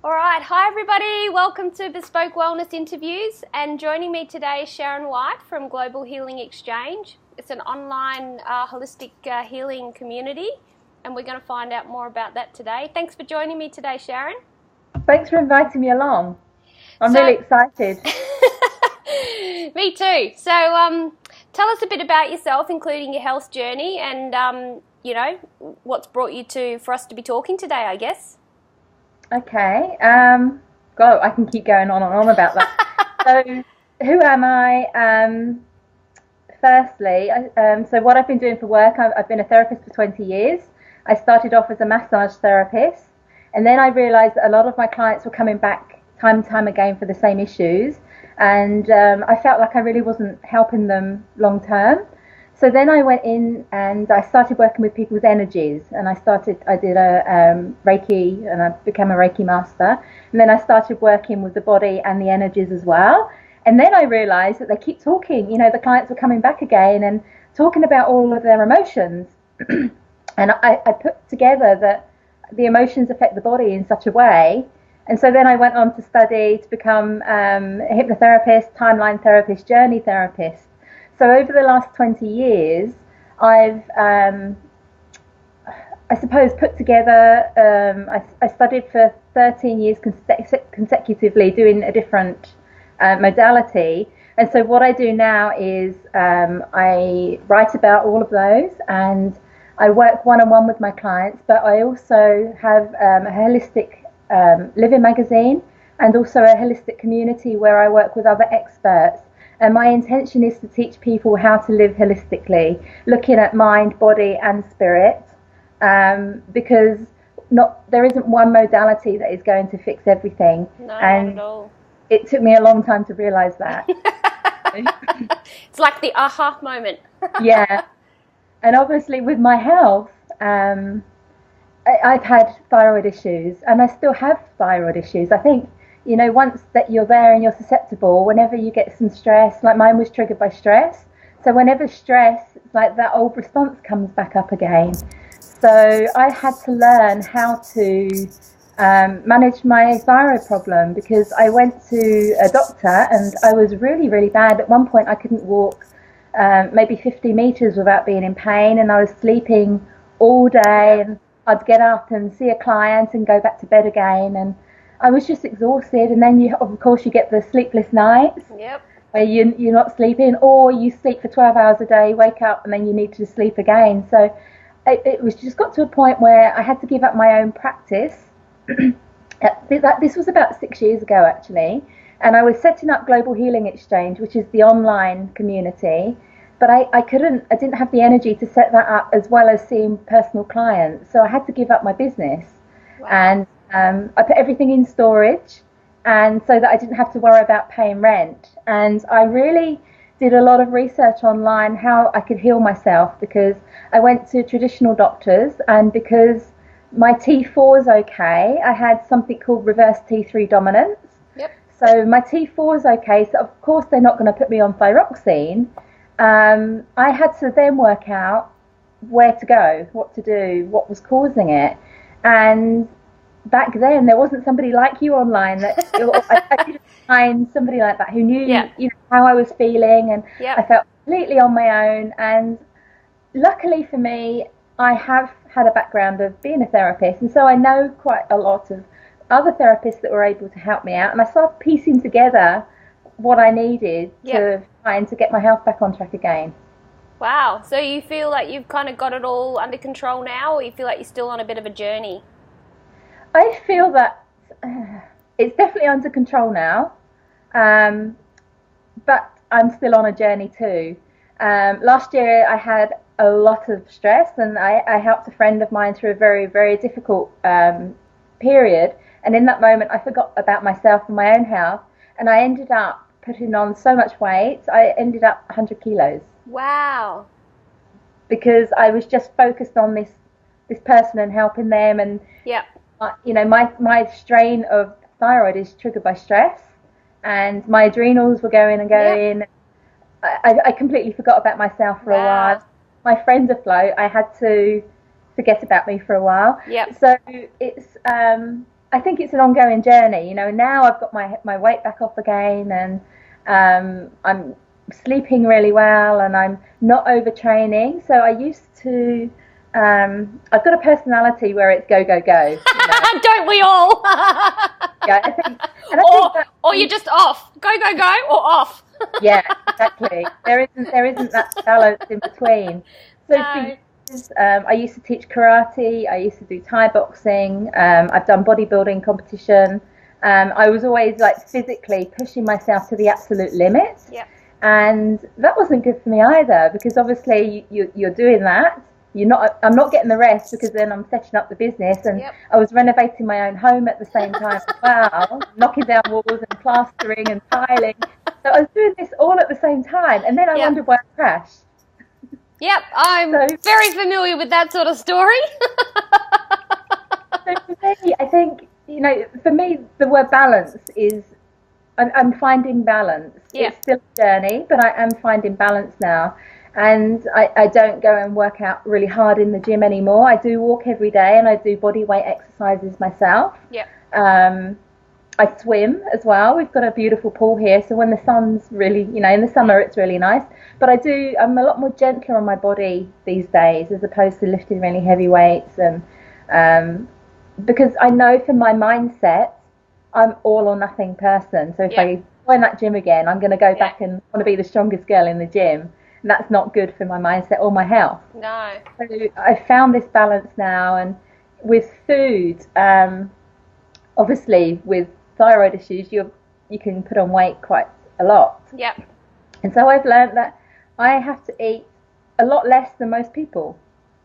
All right, hi everybody. Welcome to Bespoke Wellness Interviews, and joining me today is Sharon White from Global Healing Exchange. It's an online holistic healing community, and we're going to find out more about that today. Thanks for joining me today, Sharon. Thanks for inviting me along. I'm really excited. Me too. So tell us a bit about yourself, including your health journey, and what's brought you for us to be talking today, I guess. Okay. God, I can keep going on and on about that. So, who am I? Firstly, so what I've been doing for work, I've been a therapist for 20 years. I started off as a massage therapist, and then I realised that a lot of my clients were coming back time and time again for the same issues, and I felt like I really wasn't helping them long term. So then I went in and I started working with people's energies, and I did a Reiki, and I became a Reiki master. And then I started working with the body and the energies as well. And then I realized that they keep talking, the clients were coming back again and talking about all of their emotions. And I put together that the emotions affect the body in such a way. And so then I went on to study to become a hypnotherapist, timeline therapist, journey therapist. So over the last 20 years, I've, I suppose, put together, I studied for 13 years consecutively doing a different modality. And so what I do now is I write about all of those, and I work one-on-one with my clients, but I also have a holistic living magazine and also a holistic community where I work with other experts. And my intention is to teach people how to live holistically, looking at mind, body, and spirit, because there isn't one modality that is going to fix everything. No, and not at all. It took me a long time to realise that. It's like the aha moment. Yeah. And obviously with my health, I've had thyroid issues, and I still have thyroid issues. I think, once that you're there and you're susceptible, whenever you get some stress, like mine was triggered by stress. So whenever stress, it's like that old response comes back up again. So I had to learn how to manage my thyroid problem, because I went to a doctor and I was really, really bad. At one point I couldn't walk maybe 50 meters without being in pain, and I was sleeping all day, and I'd get up and see a client and go back to bed again, and I was just exhausted. And then of course you get the sleepless nights. Yep. Where you're not sleeping, or you sleep for 12 hours a day, wake up, and then you need to sleep again. So it was just got to a point where I had to give up my own practice. This was about 6 years ago, actually, and I was setting up Global Healing Exchange, which is the online community, but I didn't have the energy to set that up as well as seeing personal clients, so I had to give up my business. Wow. And I put everything in storage, and so that I didn't have to worry about paying rent. And I really did a lot of research online how I could heal myself, because I went to traditional doctors, and because my T4 is okay, I had something called reverse T3 dominance. Yep. So my T4 is okay, so of course they're not going to put me on thyroxine. I had to then work out where to go, what to do, what was causing it. And back then there wasn't somebody like you online that I didn't find somebody like that who knew, how I was feeling, and I felt completely on my own. And luckily for me, I have had a background of being a therapist, and so I know quite a lot of other therapists that were able to help me out, and I started piecing together what I needed to find to get my health back on track again. Wow. So you feel like you've kind of got it all under control now, or you feel like you're still on a bit of a journey? I feel that it's definitely under control now, but I'm still on a journey too. Last year I had a lot of stress, and I helped a friend of mine through a very, very difficult period, and in that moment I forgot about myself and my own health, and I ended up putting on so much weight. I ended up 100 kilos. Wow. Because I was just focused on this person and helping them, and my strain of thyroid is triggered by stress, and my adrenals were going and going. I completely forgot about myself for a while. My friends afloat, I had to forget about me for a while. Yep. So it's I think it's an ongoing journey. You know, now I've got my weight back off again, and I'm sleeping really well, and I'm not overtraining. So I used to. I've got a personality where it's go go go. You know? Don't we all? Yeah, I think, or you're just off. Go go go, or off. Yeah, exactly. There isn't that balance in between. So No. for years, I used to teach karate. I used to do Thai boxing. I've done bodybuilding competition. I was always like physically pushing myself to the absolute limit. Yeah. And that wasn't good for me either, because obviously you're doing that. I'm not getting the rest, because then I'm setting up the business, and Yep. I was renovating my own home at the same time as well, knocking down walls and plastering and tiling. So I was doing this all at the same time, and then I wondered why I crashed. Yep, I'm very familiar with that sort of story. So for me, I think, you know, for me, the word balance is, I'm finding balance. Yeah. It's still a journey, but I am finding balance now. And I don't go and work out really hard in the gym anymore. I do walk every day, and I do body weight exercises myself. Yeah. I swim as well. We've got a beautiful pool here, so when the sun's really, you know, in the summer it's really nice. But I'm a lot more gentler on my body these days, as opposed to lifting really heavy weights. And because I know from my mindset, I'm all or nothing person. So if I join that gym again, I'm going to go back and want to be the strongest girl in the gym. And that's not good for my mindset or my health. No. So I found this balance now, and with food, obviously with thyroid issues, you can put on weight quite a lot. Yep. And so I've learned that I have to eat a lot less than most people,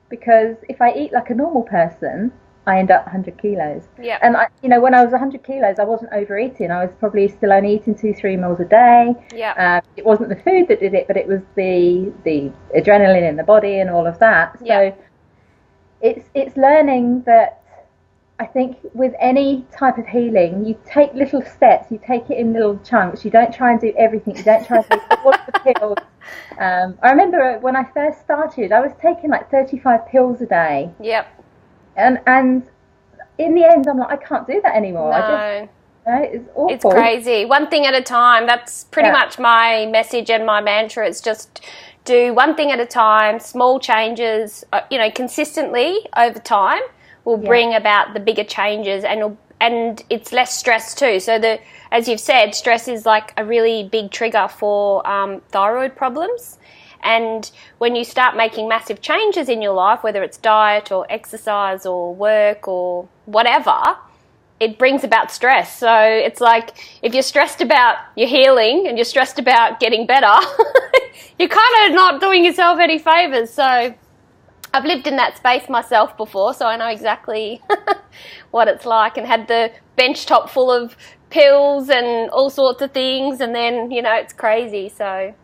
because if I eat like a normal person, I end up 100 kilos. Yeah. And when I was 100 kilos, I wasn't overeating. I was probably still only eating 2-3 meals a day. Yeah. It wasn't the food that did it, but it was the adrenaline in the body and all of that. So it's learning that, I think with any type of healing, you take little steps, you take it in little chunks. You don't try and do everything. You don't try to do all of the pills. I remember when I first started, I was taking like 35 pills a day. Yep. And in the end, I'm like, I can't do that anymore. No. It's awful. It's crazy. One thing at a time. That's pretty much my message and my mantra. It's just do one thing at a time, small changes, consistently over time will bring about the bigger changes, and it's less stress too. So as you've said, stress is like a really big trigger for thyroid problems. And when you start making massive changes in your life, whether it's diet or exercise or work or whatever, it brings about stress. So it's like if you're stressed about your healing and you're stressed about getting better, you're kind of not doing yourself any favours. So I've lived in that space myself before, so I know exactly what it's like, and had the bench top full of pills and all sorts of things, and then, it's crazy. So,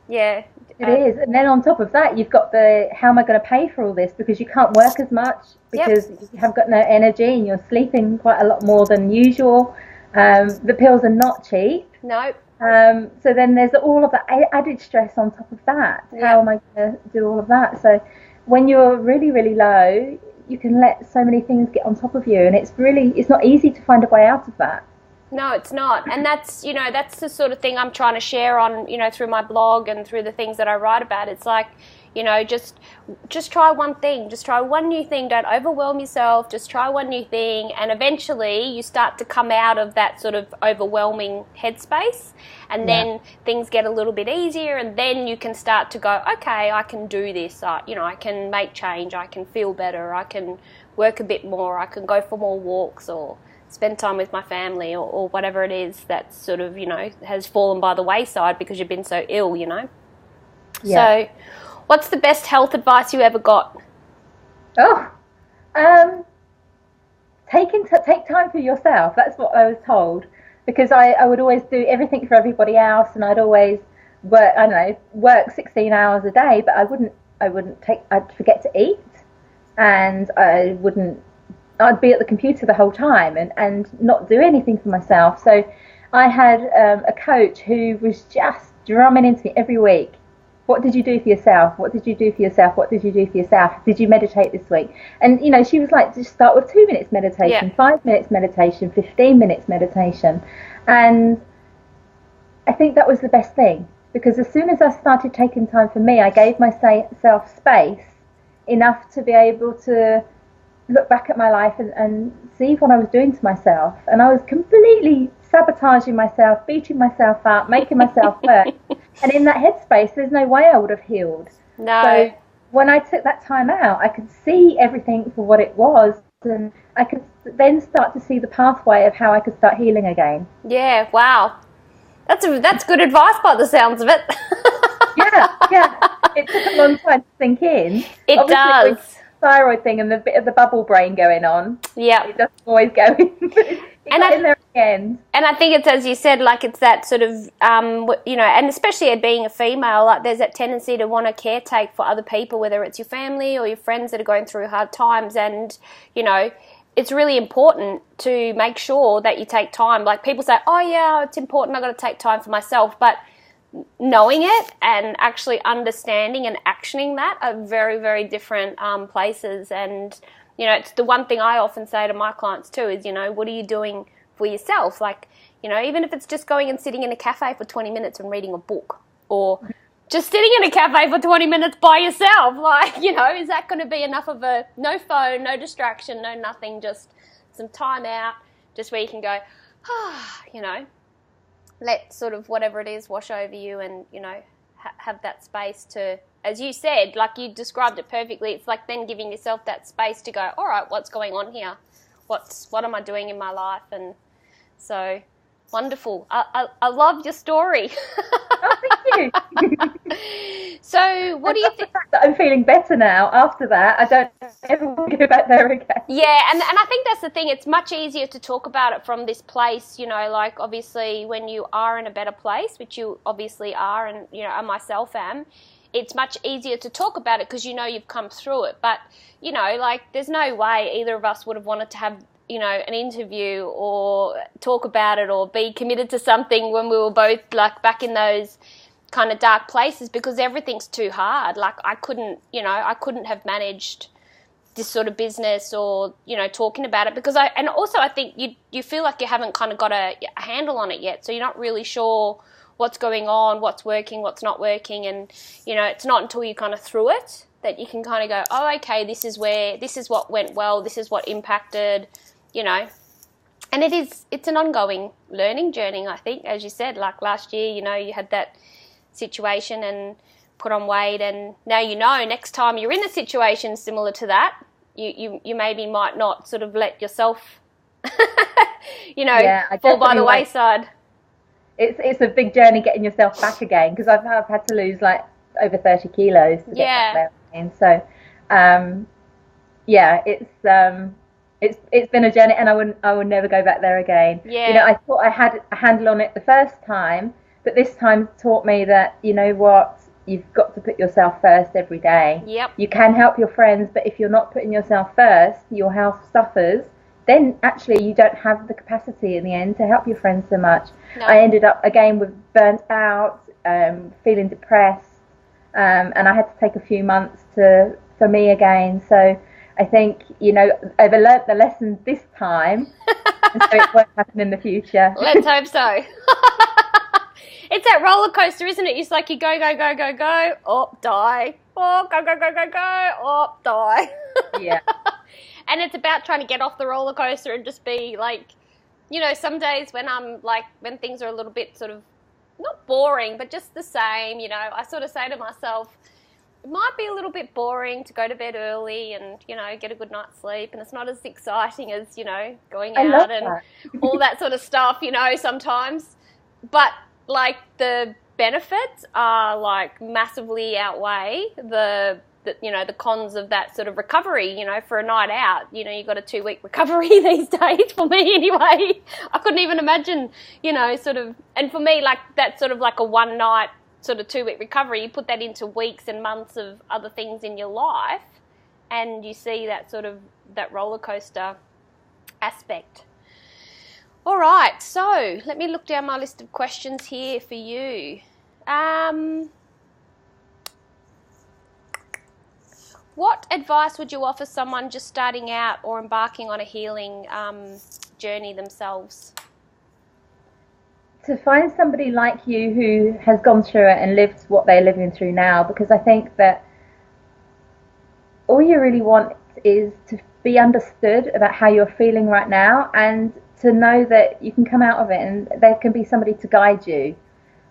yeah. It is. And then on top of that, you've got how am I going to pay for all this? Because you can't work as much, because you have got no energy, and you're sleeping quite a lot more than usual. The pills are not cheap. Nope. So then there's all of that added stress on top of that. How am I going to do all of that? So when you're really, really low, you can let so many things get on top of you, and it's not easy to find a way out of that. No, it's not. And that's the sort of thing I'm trying to share on, through my blog and through the things that I write about. It's like, just try one thing. Just try one new thing. Don't overwhelm yourself. Just try one new thing. And eventually you start to come out of that sort of overwhelming headspace. And then things get a little bit easier. And then you can start to go, okay, I can do this. I can make change. I can feel better. I can work a bit more. I can go for more walks, or spend time with my family, or whatever it is that sort of, has fallen by the wayside because you've been so ill, Yeah. So what's the best health advice you ever got? Take time for yourself. That's what I was told, because I would always do everything for everybody else, and I'd always work 16 hours a day, but I'd forget to eat, and I'd be at the computer the whole time and not do anything for myself. So I had a coach who was just drumming into me every week, what did you do for yourself? What did you do for yourself? What did you do for yourself? Did you meditate this week? And, you know, she was like, just start with 2 minutes meditation, 5 minutes meditation, 15 minutes meditation. And I think that was the best thing, because as soon as I started taking time for me, I gave myself space enough to be able to look back at my life and see what I was doing to myself. And I was completely sabotaging myself, beating myself up, making myself work. And in that headspace, there's no way I would have healed. No. So when I took that time out, I could see everything for what it was, and I could then start to see the pathway of how I could start healing again. Yeah, wow. That's good advice by the sounds of it. Yeah. It took a long time to sink in. It Obviously, does. with the thyroid thing and the bit of the bubble brain going on. Yeah. It doesn't always go in. In there at the end. And I think it's, as you said, like it's that sort of, you know, and especially being a female, like there's that tendency to want to caretake for other people, whether it's your family or your friends that are going through hard times. And, you know, it's really important to make sure that you take time. Like people say, oh yeah, it's important, I've got to take time for myself. But knowing it and actually understanding and actioning that are very, very different places. And, you know, it's the one thing I often say to my clients too is, you know, what are you doing for yourself? Like, you know, even if it's just going and sitting in a cafe for 20 minutes and reading a book, or just sitting in a cafe for 20 minutes by yourself, like, you know, is that going to be enough of a no phone, no distraction, no nothing, just some time out, just where you can go, you know, let sort of whatever it is wash over you and, you know, have that space to, as you said, like you described it perfectly, it's like then giving yourself that space to go, all right, what's going on here? What am I doing in my life? And so wonderful. I love your story. Oh, thank you. So what do you think? I'm feeling better now after that. I don't ever want to go back there again. Yeah, and I think that's the thing. It's much easier to talk about it from this place, you know, like obviously when you are in a better place, which you obviously are, and, you know, I myself am, it's much easier to talk about it because you know you've come through it. But, you know, like there's no way either of us would have wanted to have, you know, an interview or talk about it or be committed to something when we were both like back in those kind of dark places, because everything's too hard. Like I couldn't have managed this sort of business or, you know, talking about it because I think you feel like you haven't kind of got a handle on it yet. So you're not really sure what's going on, what's working, what's not working. And, you know, it's not until you kind of through it that you can kind of go, oh, okay, this is what went well, this is what impacted, you know. And it's an ongoing learning journey, I think, as you said, like last year, you know, you had that situation and put on weight, and now you know next time you're in a situation similar to that, you maybe might not sort of let yourself, you know, fall by the wayside. It's a big journey getting yourself back again, because I've had to lose like over 30 kilos to get back there. And so, it's been a journey, and I would never go back there again. Yeah. You know, I thought I had a handle on it the first time, but this time taught me that, you know what, you've got to put yourself first every day. Yep. You can help your friends, but if you're not putting yourself first, your health suffers. Then actually you don't have the capacity in the end to help your friends so much. No. I ended up again with burnt out, feeling depressed, and I had to take a few months for me again. So I think, you know, I've learnt the lesson this time, and so it won't happen in the future. Let's hope so. It's that roller coaster, isn't it? It's like you go, oh, die. Oh, go, oh, die. Yeah. And it's about trying to get off the roller coaster and just be like, you know, some days when I'm like, when things are a little bit sort of not boring, but just the same, you know, I sort of say to myself, it might be a little bit boring to go to bed early and, you know, get a good night's sleep, and it's not as exciting as, you know, going out and all that sort of stuff, you know, sometimes. But like the benefits are like massively outweigh the you know, the cons of that sort of recovery, you know, for a night out. You know, you got a 2-week recovery these days, for me anyway. I couldn't even imagine, you know, sort of, and for me, like that's sort of like a one night sort of 2-week recovery. You put that into weeks and months of other things in your life, and you see that sort of, that roller coaster aspect. All right, so let me look down my list of questions here for you. What advice would you offer someone just starting out or embarking on a healing journey themselves? To find somebody like you who has gone through it and lived what they're living through now, because I think that all you really want is to be understood about how you're feeling right now, and to know that you can come out of it and there can be somebody to guide you.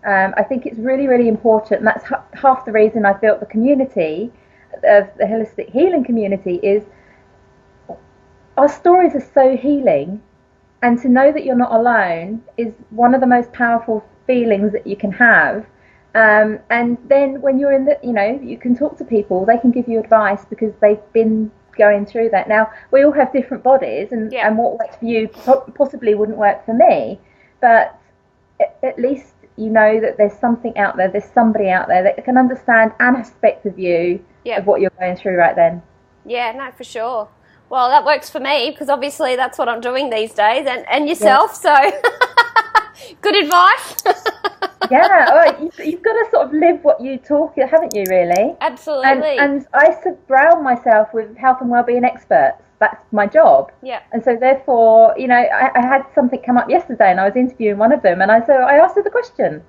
I think it's really, really important, and that's half the reason I've built the community of the holistic healing community. Is our stories are so healing, and to know that you're not alone is one of the most powerful feelings that you can have. And then when you're in the, you can talk to people, they can give you advice because they've been going through that. Now, we all have different bodies, and what works for you possibly wouldn't work for me, but at least you know that there's something out there, there's somebody out there that can understand an aspect of you, of what you're going through right then. Yeah, no, for sure. Well, that works for me because obviously that's what I'm doing these days, and yourself, so good advice. You've got to sort of live what you talk, haven't you, really? Absolutely. And I surround myself with health and wellbeing experts. That's my job. Yeah. And so therefore, I had something come up yesterday and I was interviewing one of them, and I asked her the question.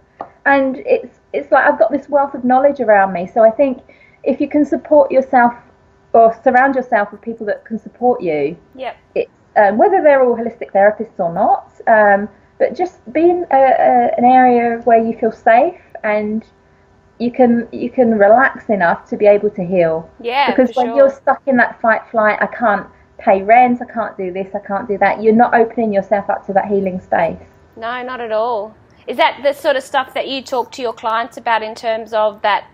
And it's like I've got this wealth of knowledge around me. So I think if you can support yourself or surround yourself with people that can support you, it's whether they're all holistic therapists or not, but just be in an area where you feel safe and you can relax enough to be able to heal. Yeah, because when you're stuck in that fight flight, I can't pay rent, I can't do this, I can't do that, you're not opening yourself up to that healing space. No, not at all. Is that the sort of stuff that you talk to your clients about in terms of that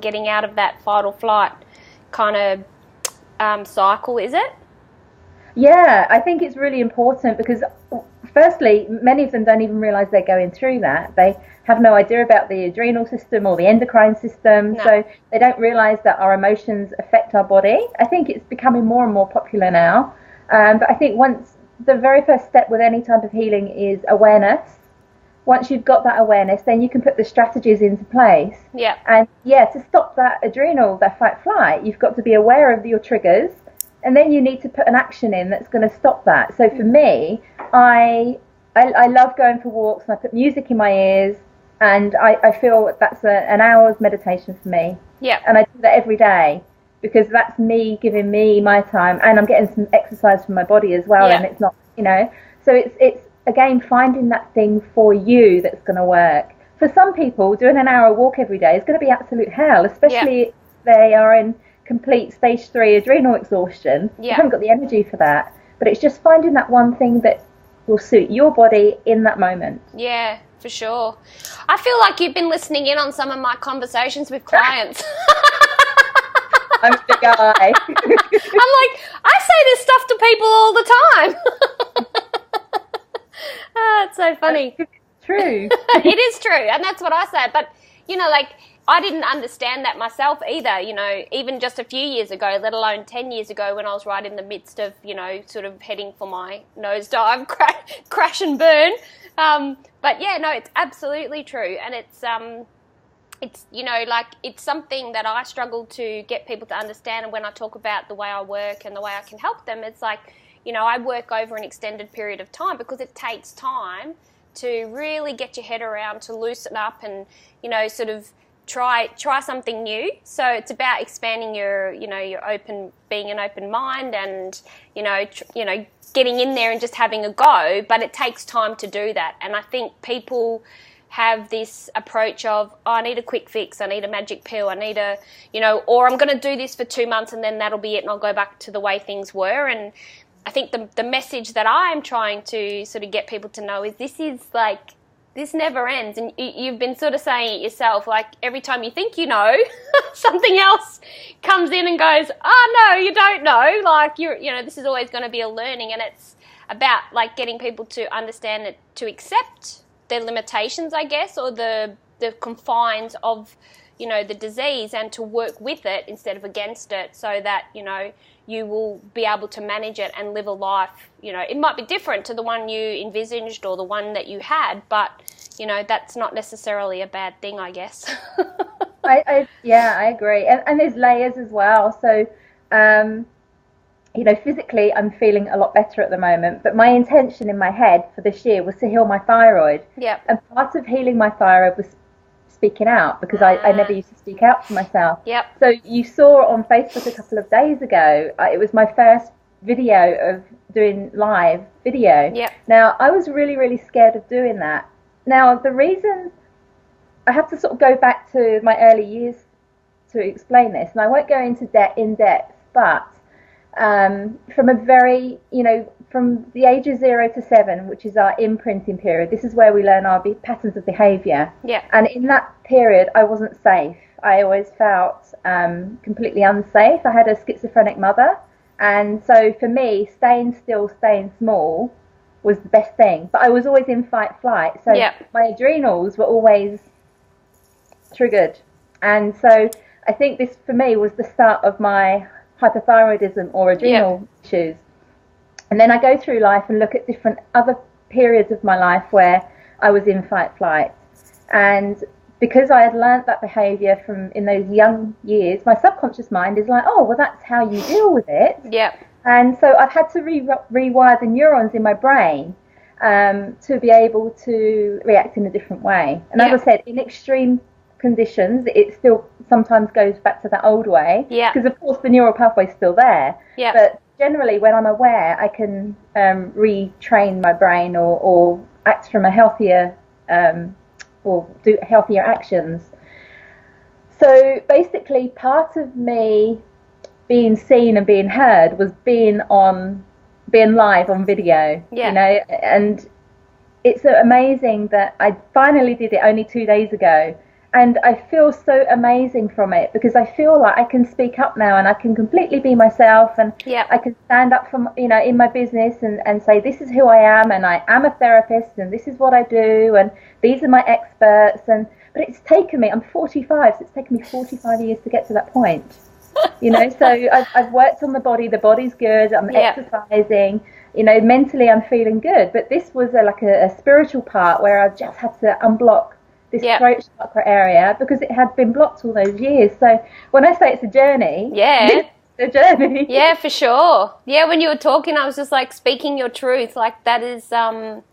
getting out of that fight or flight kind of cycle, is it? Yeah, I think it's really important because firstly, many of them don't even realise they're going through that. They have no idea about the adrenal system or the endocrine system, so they don't realise that our emotions affect our body. I think it's becoming more and more popular now, but I think the very first step with any type of healing is awareness. Once you've got that awareness, then you can put the strategies into place. Yeah. And to stop that adrenal, that fight flight, you've got to be aware of your triggers. And then you need to put an action in that's going to stop that. So for me, I love going for walks, and I put music in my ears, and I feel that's an hour's meditation for me. Yeah. And I do that every day because that's me giving me my time, and I'm getting some exercise from my body as well. And it's not, so it's again finding that thing for you that's going to work. For some people, doing an hour walk every day is going to be absolute hell, especially if they are in complete stage 3 adrenal exhaustion. You haven't got the energy for that, but it's just finding that one thing that will suit your body in that moment. Yeah, for sure. I feel like you've been listening in on some of my conversations with clients. I'm the guy. I'm like, I say this stuff to people all the time. It's so funny. It's true. It is true, and that's what I say. But I didn't understand that myself either, even just a few years ago, let alone 10 years ago when I was right in the midst of, sort of heading for my nosedive, crash and burn. But it's absolutely true. And it's it's something that I struggle to get people to understand. And when I talk about the way I work and the way I can help them, it's like, I work over an extended period of time because it takes time to really get your head around, to loosen up and, sort of try something new. So it's about expanding your being an open mind and, getting in there and just having a go, but it takes time to do that. And I think people have this approach of, I need a quick fix, I need a magic pill, I need or I'm going to do this for 2 months and then that'll be it and I'll go back to the way things were. And I think the message that I'm trying to sort of get people to know is this never ends. And you've been sort of saying it yourself, like every time you think something else comes in and goes, oh no, you don't know. Like this is always going to be a learning, and it's about like getting people to understand it, to accept their limitations, I guess, or the confines of, the disease, and to work with it instead of against it, so that, you will be able to manage it and live a life, it might be different to the one you envisaged or the one that you had, but, that's not necessarily a bad thing, I guess. I agree. And there's layers as well. So physically I'm feeling a lot better at the moment, but my intention in my head for this year was to heal my thyroid. Yep. And part of healing my thyroid was speaking out, because I never used to speak out for myself. Yep. So you saw on Facebook a couple of days ago, it was my first video of doing live video. Yep. Now, I was really, really scared of doing that. Now, the reason I have to sort of go back to my early years to explain this, and I won't go into in depth, but from a very, from the age of 0 to 7, which is our imprinting period, this is where we learn our patterns of behaviour. Yeah. And in that period, I wasn't safe. I always felt completely unsafe. I had a schizophrenic mother, and so for me, staying still, staying small was the best thing. But I was always in fight flight, so my adrenals were always triggered, and so I think this for me was the start of my hypothyroidism or adrenal issues. And then I go through life and look at different other periods of my life where I was in fight flight, and because I had learnt that behaviour from in those young years, my subconscious mind is like, oh, well, that's how you deal with it. And so I've had to rewire the neurons in my brain to be able to react in a different way. And as I said, in extreme conditions, it still sometimes goes back to that old way, because of course the neural pathway is still there, but generally when I'm aware, I can retrain my brain or act from a healthier or do healthier actions. So basically part of me being seen and being heard was being live on video, and it's amazing that I finally did it only 2 days ago. And I feel so amazing from it, because I feel like I can speak up now and I can completely be myself, and I can stand up for, in my business and say, this is who I am, and I am a therapist, and this is what I do, and these are my experts. But it's taken me, I'm 45, so it's taken me 45 years to get to that point. So I've worked on the body's good, I'm exercising, mentally I'm feeling good. But this was a spiritual part where I just had to unblock this throat chakra area, because it had been blocked all those years. So when I say it's a journey, it's a journey. Yeah, for sure. Yeah, when you were talking, I was just like speaking your truth. Like that is, and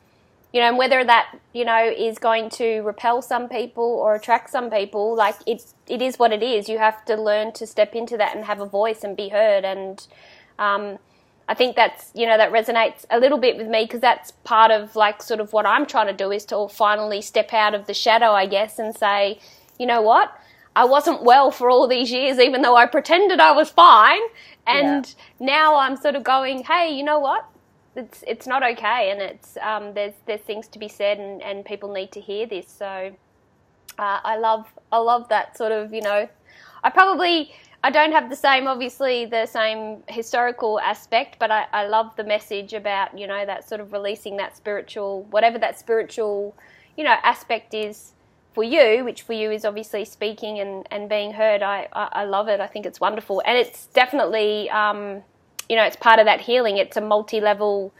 whether that, is going to repel some people or attract some people, like it is what it is. You have to learn to step into that and have a voice and be heard. And I think that's, that resonates a little bit with me, because that's part of like sort of what I'm trying to do, is to finally step out of the shadow, I guess, and say, you know what, I wasn't well for all these years, even though I pretended I was fine. And now I'm sort of going, hey, you know what, it's not okay. And it's there's things to be said, and people need to hear this. So I love that sort of, I don't have the same historical aspect, but I love the message about, that sort of releasing that spiritual, whatever that spiritual, aspect is for you, which for you is obviously speaking and being heard. I love it. I think it's wonderful. And it's definitely, it's part of that healing. It's a multi-level,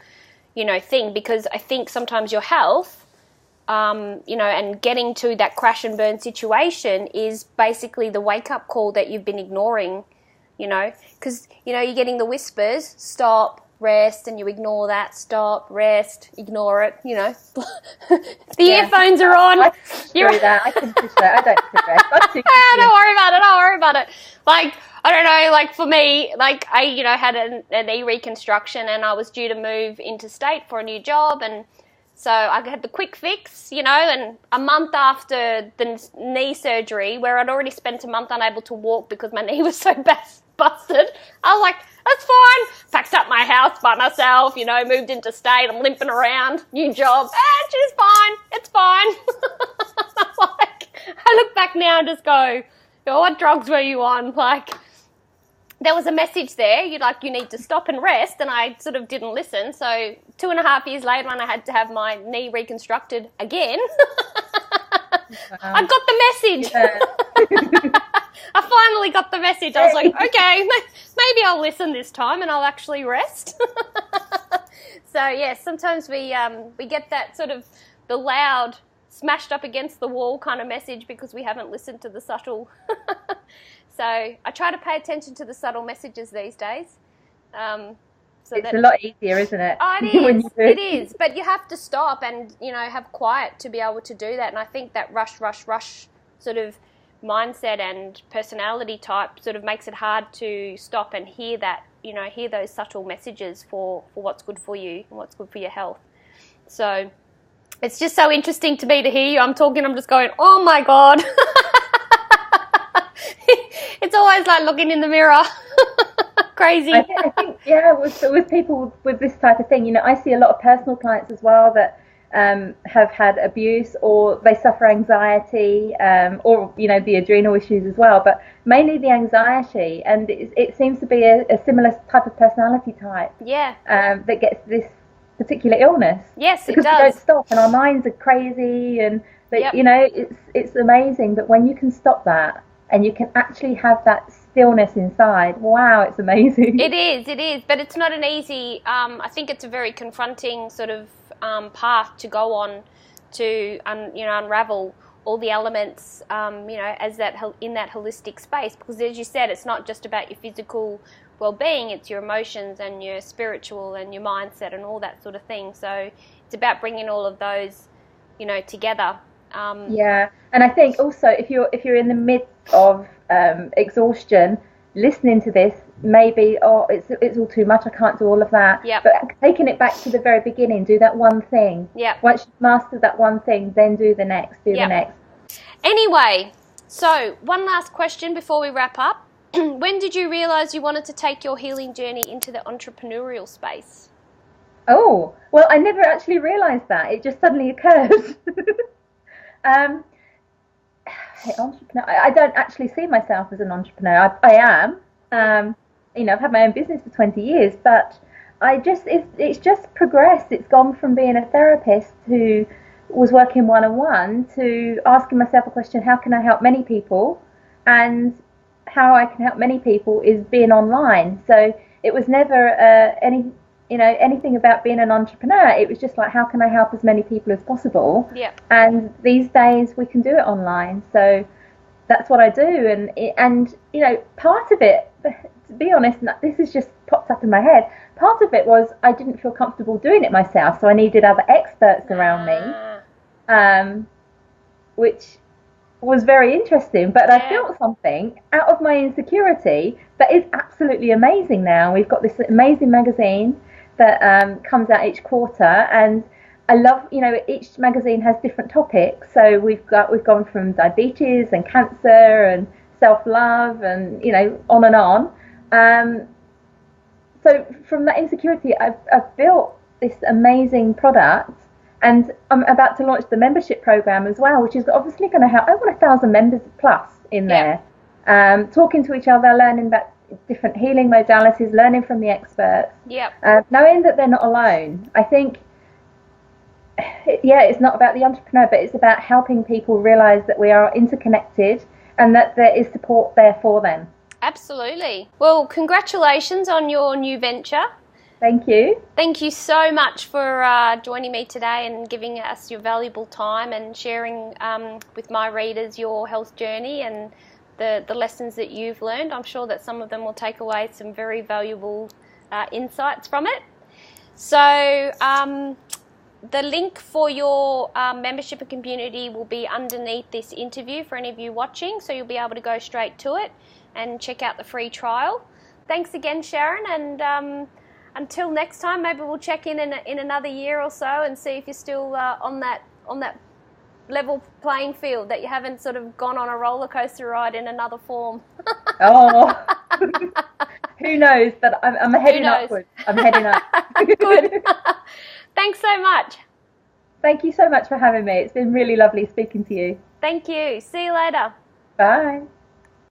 thing, because I think sometimes your health, and getting to that crash and burn situation is basically the wake-up call that you've been ignoring, because, you're getting the whispers, stop, rest, and you ignore that, stop, rest, ignore it, The earphones are on. I can do that. I can push that. I don't push rest. Don't worry about it. Like, I don't know, like for me, like I, had a knee reconstruction, and I was due to move interstate for a new job, and so I had the quick fix, and a month after the knee surgery, where I'd already spent a month unable to walk because my knee was so busted, I was like, that's fine. Packed up my house by myself, moved interstate. I'm limping around, new job. She's fine. It's fine. I look back now and just go, what drugs were you on? Like, there was a message there. You need to stop and rest, and I sort of didn't listen. So 2.5 years later, when I had to have my knee reconstructed again, I got the message. Yeah. I finally got the message. I was like, okay, maybe I'll listen this time and I'll actually rest. So yeah, sometimes we get that sort of the loud, smashed up against the wall kind of message because we haven't listened to the subtle. So So I try to pay attention to the subtle messages these days. It's a lot easier, isn't it? Oh, it is. It is. But you have to stop and, have quiet to be able to do that. And I think that rush sort of mindset and personality type sort of makes it hard to stop and hear that, hear those subtle messages for what's good for you and what's good for your health. So it's just so interesting to me to hear you. I'm just going, oh my God. It's always like looking in the mirror. Crazy. I think with people with this type of thing, I see a lot of personal clients as well that have had abuse, or they suffer anxiety, or the adrenal issues as well, but mainly the anxiety, and it seems to be a similar type of personality type. Yeah. That gets this particular illness. Yes, because it does. We don't stop, and our minds are crazy, and yep. It's amazing. But when you can stop that, and you can actually have that stillness inside, wow, it's amazing. It is, but it's not an easy, I think it's a very confronting sort of path to go on to, unravel all the elements, as in that holistic space, because as you said, it's not just about your physical well-being, it's your emotions and your spiritual and your mindset and all that sort of thing. So it's about bringing all of those, together. Yeah, and I think also if you're in the midst of exhaustion, listening to this, maybe it's all too much, I can't do all of that. Yep. But taking it back to the very beginning, do that one thing. Yeah. Once you've mastered that one thing, then do the next. The next. Anyway, so one last question before we wrap up. When did you realise you wanted to take your healing journey into the entrepreneurial space? Oh, well, I never actually realised that. It just suddenly occurred. Entrepreneur. I don't actually see myself as an entrepreneur. I am. I've had my own business for 20 years, but it's just progressed. It's gone from being a therapist who was working one-on-one to asking myself a question: how can I help many people? And how I can help many people is being online. So it was never anything about being an entrepreneur. It was just like, how can I help as many people as possible? Yeah. And these days we can do it online. So that's what I do. And part of it, to be honest, this has just popped up in my head. Part of it was I didn't feel comfortable doing it myself, so I needed other experts around me, which was very interesting. But I felt something out of my insecurity that is absolutely amazing now. We've got this amazing magazine that comes out each quarter, and I love, each magazine has different topics. So we've gone from diabetes and cancer and self-love and on and on. So from that insecurity, I've built this amazing product, and I'm about to launch the membership program as well, which is obviously going to help. I want 1,000 members plus in there, talking to each other, learning about different healing modalities, learning from the experts, knowing that they're not alone. I think, it's not about the entrepreneur, but it's about helping people realize that we are interconnected and that there is support there for them. Absolutely. Well, congratulations on your new venture. Thank you. Thank you so much for joining me today and giving us your valuable time and sharing with my readers your health journey and the lessons that you've learned. I'm sure that some of them will take away some very valuable insights from it. So the link for your membership and community will be underneath this interview for any of you watching, so you'll be able to go straight to it and check out the free trial. Thanks again, Sharon, and until next time, maybe we'll check in another year or so and see if you're still on that level playing field, that you haven't sort of gone on a roller coaster ride in another form. Oh, who knows? But I'm heading upwards. I'm heading up. Good. Thanks so much. Thank you so much for having me. It's been really lovely speaking to you. Thank you. See you later. Bye.